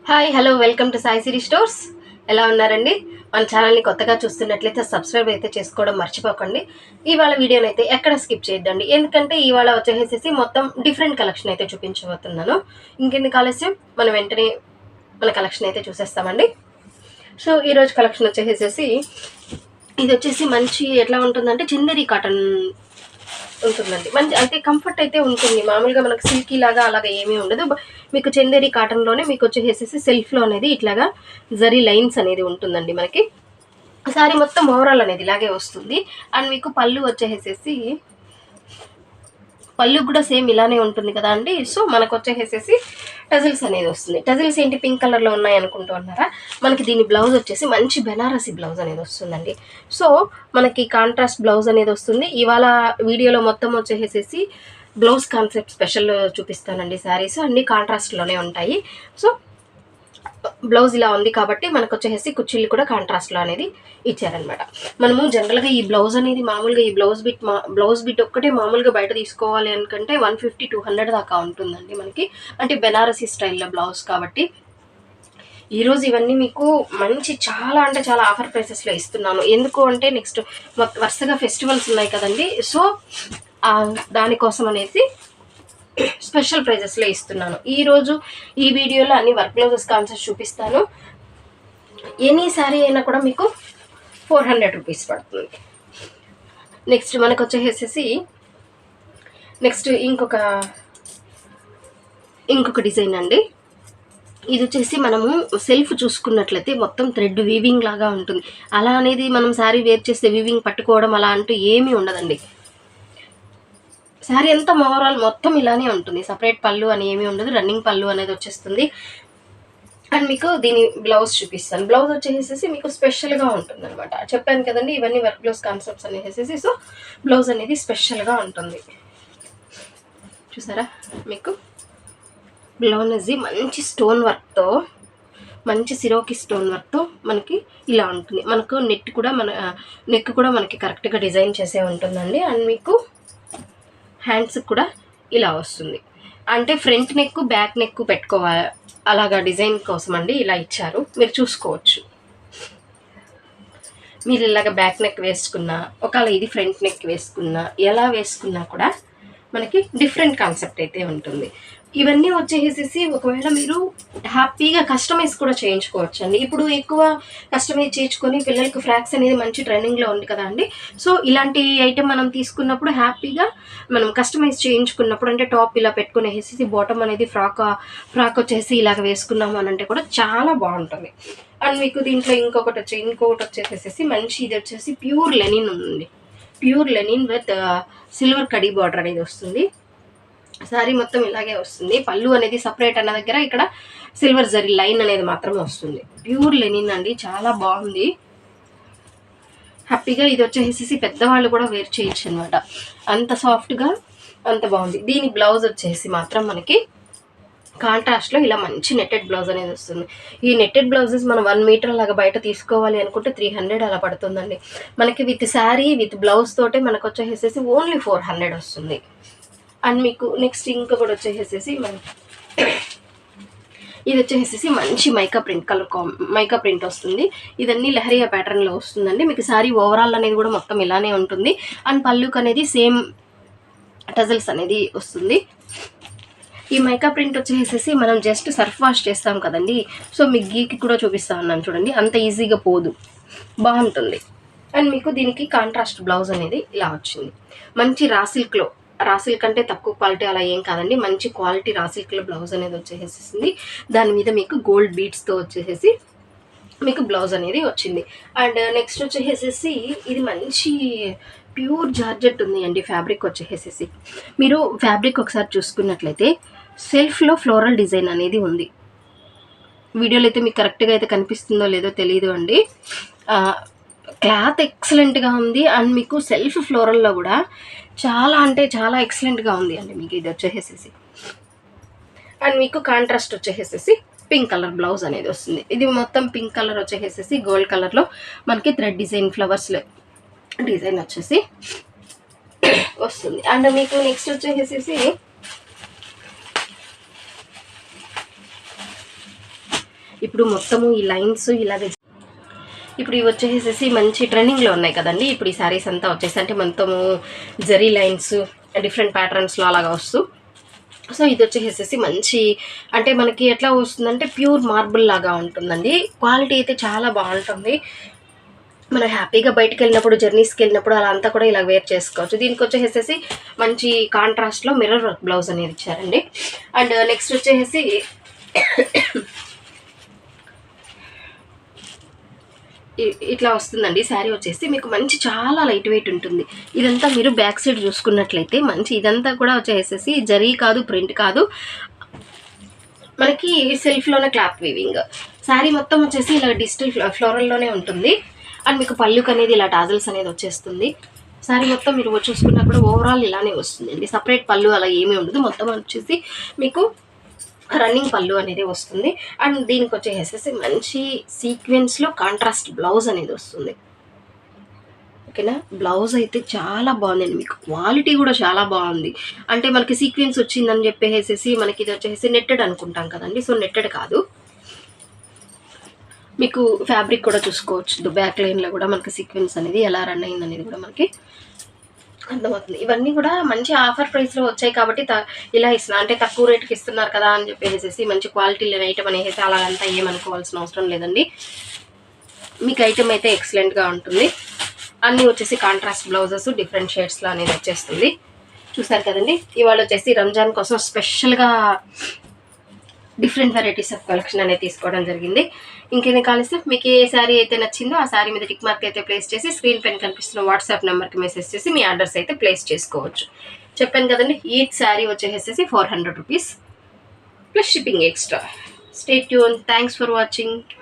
Hi hello welcome to Sai Siri stores. ఎలా ఉన్నారండి? మన ఛానల్ని కొత్తగా చూస్తున్నట్లయితే సబ్స్క్రైబ్ అయితే చేసుకోవడం మర్చిపోకండి. ఇవాళ వీడియోని అయితే ఎక్కడ స్కిప్ చేయొద్దండి, ఎందుకంటే ఇవాళ వచ్చేసేసి మొత్తం డిఫరెంట్ కలెక్షన్ అయితే చూపించబోతున్నాను. ఇంకెందుకు ఆలస్యం, మనం వెంటనే మన కలెక్షన్ అయితే చూసేస్తామండి. సో ఈరోజు కలెక్షన్ వచ్చేసేసి ఇది వచ్చేసి మంచి ఎట్లా ఉంటుందంటే చందేరి కాటన్ ఉంటుందండి. మంచి అయితే కంఫర్ట్ అయితే ఉంటుంది. మామూలుగా మనకు సిల్కీ లాగా అలాగా ఏమీ ఉండదు. మీకు చందేరి కాటన్లోనే మీకు వచ్చేసేసి సెల్ఫ్లో అనేది ఇట్లాగా జరీ లైన్స్ అనేది ఉంటుందండి. మనకి సారీ మొత్తం ఓవరాల్ అనేది ఇలాగే వస్తుంది. అండ్ మీకు పళ్ళు వచ్చేసేసి పళ్ళు కూడా సేమ్ ఇలానే ఉంటుంది కదా అండి. సో మనకు వచ్చేసేసి టజిల్స్ అనేది వస్తుంది. టజిల్స్ ఏంటి పింక్ కలర్లో ఉన్నాయి అనుకుంటూ ఉన్నారా? మనకి దీని బ్లౌజ్ వచ్చేసి మంచి బెనారసీ బ్లౌజ్ అనేది వస్తుందండి. సో మనకి కాంట్రాస్ట్ బ్లౌజ్ అనేది వస్తుంది. ఇవాళ వీడియోలో మొత్తం వచ్చేసేసి బ్లౌజ్ కాన్సెప్ట్ స్పెషల్ చూపిస్తానండి. శారీస్ అన్నీ కాంట్రాస్ట్లోనే ఉంటాయి. సో బ్లౌజ్ ఇలా ఉంది కాబట్టి మనకు వచ్చేసి కుచ్చిళ్ళు కూడా కాంట్రాస్ట్లో అనేది ఇచ్చారనమాట. మనము జనరల్గా ఈ బ్లౌజ్ అనేది మామూలుగా ఈ బ్లౌజ్ బిట్ ఒక్కటే మామూలుగా బయట తీసుకోవాలి అనుకుంటే 150-200 దాకా ఉంటుందండి మనకి. అంటే బెనారసీ స్టైల్లో బ్లౌజ్ కాబట్టి ఈరోజు ఇవన్నీ మీకు మంచి చాలా అంటే చాలా ఆఫర్ ప్రైసెస్లో ఇస్తున్నాను. ఎందుకు అంటే నెక్స్ట్ వరుసగా ఫెస్టివల్స్ ఉన్నాయి కదండి. సో దానికోసం అనేసి స్పెషల్ ప్రైజెస్లో ఇస్తున్నాను. ఈరోజు ఈ వీడియోలో అన్ని వర్క్ బ్లౌజెస్ కాన్సెప్ట్ చూపిస్తాను. ఎనీ శారీ అయినా కూడా మీకు 400 రూపీస్ పడుతుంది. నెక్స్ట్ మనకు వచ్చేసేసి నెక్స్ట్ ఇంకొక డిజైన్ అండి. ఇది వచ్చేసి మనము సెల్ఫ్ చూసుకున్నట్లయితే మొత్తం థ్రెడ్ వీవింగ్ లాగా ఉంటుంది. అలా అనేది మనం శారీ వేర్ చేస్తే వీవింగ్ పట్టుకోవడం అలా అంటూ ఏమీ ఉండదండి. శారీ అంతా ఓవరాల్ మొత్తం ఇలానే ఉంటుంది. సపరేట్ పళ్ళు అని ఏమీ ఉండదు. రన్నింగ్ పళ్ళు అనేది వచ్చేస్తుంది. అండ్ మీకు దీని బ్లౌజ్ చూపిస్తాను. బ్లౌజ్ వచ్చేసేసి మీకు స్పెషల్గా ఉంటుంది అనమాట. చెప్పాను కదండి ఇవన్నీ వర్క్ బ్లౌజ్ కాన్సెప్ట్స్ అనేసేసి. సో బ్లౌజ్ అనేది స్పెషల్గా ఉంటుంది. చూసారా, మీకు బ్లౌజ్ మంచి స్టోన్ వర్క్తో, మంచి సిరోకి స్టోన్ వర్క్తో మనకి ఇలా ఉంటుంది. మనకు నెక్ కూడా మనకి కరెక్ట్గా డిజైన్ చేసే ఉంటుందండి. అండ్ మీకు హ్యాండ్స్ కూడా ఇలా వస్తుంది. అంటే ఫ్రంట్ నెక్ బ్యాక్ నెక్ పెట్టుకోవాలి, అలాగా డిజైన్ కోసం అండి ఇలా ఇచ్చారు. మీరు చూసుకోవచ్చు. మీరు ఇలాగ బ్యాక్ నెక్ వేసుకున్నా, ఒకవేళ ఇది ఫ్రంట్ నెక్ వేసుకున్నా, ఎలా వేసుకున్నా కూడా మనకి డిఫరెంట్ కాన్సెప్ట్ అయితే ఉంటుంది. ఇవన్నీ వచ్చేసేసి ఒకవేళ మీరు హ్యాపీగా కస్టమైజ్ కూడా చేయించుకోవచ్చు అండి. ఇప్పుడు ఎక్కువ కస్టమైజ్ చేయించుకొని పిల్లలకి ఫ్రాక్స్ అనేది మంచి ట్రెండింగ్లో ఉంది కదా అండి. సో ఇలాంటి ఐటెం మనం తీసుకున్నప్పుడు హ్యాపీగా మనం కస్టమైజ్ చేయించుకున్నప్పుడు, అంటే టాప్ ఇలా పెట్టుకుని వేసేసి బాటమ్ అనేది ఫ్రాక్ వచ్చేసి ఇలాగ వేసుకున్నాము అని అంటే కూడా చాలా బాగుంటుంది. అండ్ మీకు దీంట్లో ఇంకొకటి వచ్చేసేసి మంచి ఇది వచ్చేసి ప్యూర్ లెనిన్ ఉంది. Pure linen with silver khadi border అనేది వస్తుంది. శారీ మొత్తం ఇలాగే వస్తుంది. పళ్ళు అనేది సపరేట్ అన్న దగ్గర ఇక్కడ సిల్వర్ జరీ లైన్ అనేది మాత్రమే వస్తుంది. ప్యూర్ లెనిన్ అండి, చాలా బాగుంది. హ్యాపీగా ఇది వచ్చేసేసి పెద్దవాళ్ళు కూడా వేర్ చేయొచ్చు అనమాట. అంత సాఫ్ట్గా అంత బాగుంది. దీని బ్లౌజ్ వచ్చేసి మాత్రం మనకి కాంట్రాస్ట్లో ఇలా మంచి నెట్టెడ్ బ్లౌజ్ అనేది వస్తుంది. ఈ నెట్టెడ్ బ్లౌజెస్ మనం 1 మీటర్ లాగా బయట తీసుకోవాలి అనుకుంటే 300 అలా పడుతుందండి. మనకి విత్ శారీ విత్ బ్లౌజ్ తోటే మనకు వచ్చేసేసి ఓన్లీ 400 వస్తుంది. అండ్ మీకు నెక్స్ట్ ఇంకొకటి వచ్చేసేసి ఇది వచ్చేసేసి మంచి మైకా ప్రింట్ వస్తుంది. ఇదన్నీ లహరియా ప్యాటర్న్లో వస్తుందండి. మీకు శారీ ఓవరాల్ అనేది కూడా మొత్తం ఇలానే ఉంటుంది. అండ్ పళ్ళుకి అనేది సేమ్ టజల్స్ అనేది వస్తుంది. ఈ మైకా ప్రింట్ వచ్చేసేసి మనం జస్ట్ సర్ఫ్ వాష్ చేస్తాం కదండి. సో మీకు గీకి కూడా చూపిస్తా ఉన్నాను చూడండి, అంత ఈజీగా పోదు, బాగుంటుంది. అండ్ మీకు దీనికి కాంట్రాస్ట్ బ్లౌజ్ అనేది ఇలా వచ్చింది. మంచి రాసిల్క్ అంటే తక్కువ క్వాలిటీ అలా ఏం కాదండి, మంచి క్వాలిటీ రాసిల్క్లో బ్లౌజ్ అనేది వచ్చేసేసింది. దాని మీద మీకు గోల్డ్ బీడ్స్తో వచ్చేసేసి మీకు బ్లౌజ్ అనేది వచ్చింది. అండ్ నెక్స్ట్ వచ్చేసేసి ఇది మంచి ప్యూర్ జార్జెట్ ఉంది అండి. ఫ్యాబ్రిక్ వచ్చేసేసి మీరు ఫ్యాబ్రిక్ ఒకసారి చూసుకున్నట్లయితే సెల్ఫ్లో ఫ్లోరల్ డిజైన్ అనేది ఉంది. వీడియోలో అయితే మీకు కరెక్ట్గా అయితే కనిపిస్తుందో లేదో తెలియదు అండి. క్లాత్ ఎక్సలెంట్గా ఉంది. అండ్ మీకు సెల్ఫ్ ఫ్లోరల్లో కూడా చాలా అంటే చాలా ఎక్సలెంట్గా ఉంది అండి. మీకు ఇది వచ్చేసేసి అండ్ మీకు కాంట్రాస్ట్ వచ్చేసేసి పింక్ కలర్ బ్లౌజ్ అనేది వస్తుంది. ఇది మొత్తం పింక్ కలర్ వచ్చేసేసి గోల్డ్ కలర్లో మనకి థ్రెడ్ డిజైన్ ఫ్లవర్స్లో డిజైన్ వచ్చేసి వస్తుంది. అండ్ మీకు నెక్స్ట్ వచ్చేసేసి ఇప్పుడు మొత్తము ఈ లైన్స్ ఇలాగే ఇప్పుడు ఇవి వచ్చేసేసి మంచి ట్రెండింగ్లో ఉన్నాయి కదండి. ఇప్పుడు ఈ శారీస్ అంతా వచ్చేసి అంటే మొత్తము జరీ లైన్స్ డిఫరెంట్ ప్యాటర్న్స్లో అలాగా వస్తూ, సో ఇది వచ్చేసేసి మంచి అంటే మనకి ఎట్లా వస్తుందంటే ప్యూర్ మార్బుల్ లాగా ఉంటుందండి. క్వాలిటీ అయితే చాలా బాగుంటుంది. మనం హ్యాపీగా బయటకు వెళ్ళినప్పుడు జర్నీస్కి వెళ్ళినప్పుడు అలా అంతా కూడా ఇలా వేర్ చేసుకోవచ్చు. దీనికి వచ్చేసేసి మంచి కాంట్రాస్ట్లో మిర్రర్ వర్క్ బ్లౌజ్ అనేది ఇచ్చారండి. అండ్ నెక్స్ట్ వచ్చేసి ఇట్లా వస్తుందండి. శారీ వచ్చేసి మీకు మంచి చాలా లైట్ వెయిట్ ఉంటుంది. ఇదంతా మీరు బ్యాక్ సైడ్ చూసుకున్నట్లయితే మంచి ఇదంతా కూడా వచ్చేసేసి జరీ కాదు, ప్రింట్ కాదు, మనకి సెల్ఫ్లోనే క్లాత్ వీవింగ్. శారీ మొత్తం వచ్చేసి ఇలా డిజిటల్ ఫ్లోరల్లోనే ఉంటుంది. అండ్ మీకు పళ్ళుకి అనేది ఇలా టాజల్స్ అనేది వచ్చేస్తుంది. శారీ మొత్తం మీరు చూసుకున్నా కూడా ఓవరాల్ ఇలానే వస్తుందండి. సపరేట్ పళ్ళు అలా ఏమీ ఉండదు. మొత్తం వచ్చేసి మీకు రన్నింగ్ పళ్ళు అనేది వస్తుంది. అండ్ దీనికి వచ్చేసేసి మంచి సీక్వెన్స్లో కాంట్రాస్ట్ బ్లౌజ్ అనేది వస్తుంది. ఓకేనా, బ్లౌజ్ అయితే చాలా బాగుందండి. మీకు క్వాలిటీ కూడా చాలా బాగుంది. అంటే మనకి సీక్వెన్స్ వచ్చిందని చెప్పేసి మనకి ఇది వచ్చేసి నెట్టెడ్ అనుకుంటాం కదండి. సో నెట్టెడ్ కాదు, మీకు ఫ్యాబ్రిక్ కూడా చూసుకోవచ్చు. బ్యాక్ లైన్లో కూడా మనకి సీక్వెన్స్ అనేది ఎలా రన్ అయింది అనేది కూడా మనకి అర్థమవుతుంది. ఇవన్నీ కూడా మంచి ఆఫర్ ప్రైస్లో వచ్చాయి కాబట్టి ఇలా ఇస్తున్నా అంటే తక్కువ రేటుకి ఇస్తున్నారు కదా అని చెప్పేసి మంచి క్వాలిటీ లేని ఐటమ్ అనేసి అలా అంతా ఏమనుకోవాల్సిన అవసరం లేదండి. మీకు ఐటమ్ అయితే ఎక్సలెంట్గా ఉంటుంది. అన్నీ వచ్చేసి కాంట్రాస్ట్ బ్లౌజెస్ డిఫరెంట్ షేడ్స్లో అనేది వచ్చేస్తుంది. చూసారు కదండి, ఇవాళ వచ్చేసి రంజాన్ కోసం స్పెషల్గా డిఫరెంట్ వెరైటీస్ ఆఫ్ కలెక్షన్ అనేది తీసుకోవడం జరిగింది. ఇంకేది కాలిస్తే మీకు ఏ శారీ అయితే నచ్చిందో ఆ శారీ మీద టిక్ మార్క్ అయితే ప్లేస్ చేసి స్క్రీన్ పైన కనిపిస్తున్న వాట్సాప్ నెంబర్కి మెసేజ్ చేసి మీ ఆర్డర్స్ అయితే ప్లేస్ చేసుకోవచ్చు. చెప్పాను కదండి, ఈ శారీ వచ్చేసేసి 400 rupees plus shipping extra. Stay tune. Thanks for watching.